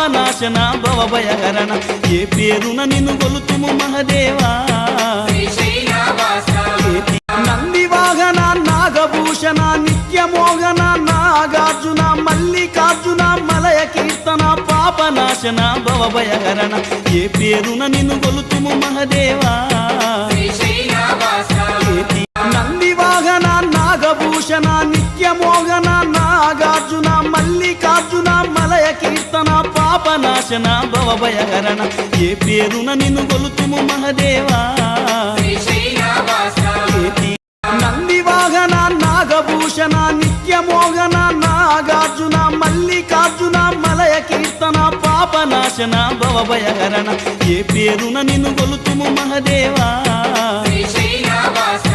పాపనాశన భవభయహరణ ఏ పేరున నిన్ను కొలుతుము మహదేవా నంది వాహన నాగభూషణ నిత్యమోహన నాగార్జున మల్లికార్జున మలయ కీర్తన పాపనాశన భవభయహరణ ఏ పేరున నిన్ను కొలుతుము మహదేవా నంది వాహన నాగభూషణ నిత్యమోహన నాగార్జున మల్లికార్జున మలయ కీర్తన పాపనాశన భవభయహరణ ఏ పేరున నిన్ను కొలుతుము మహదేవా శ్రీ శ్రీనివాస ఏ పేరున నిన్ను కొలుతుము మహదేవా శ్రీ శ్రీనివాస నంది వాహన నాగభూషణ నిత్యమోహన నాగార్జున మల్లికార్జున మలయ కీర్తన పాపనాశన భవభయహరణ ఏ పేరున నిన్ను కొలుతుము మహదేవా శ్రీ శ్రీనివాస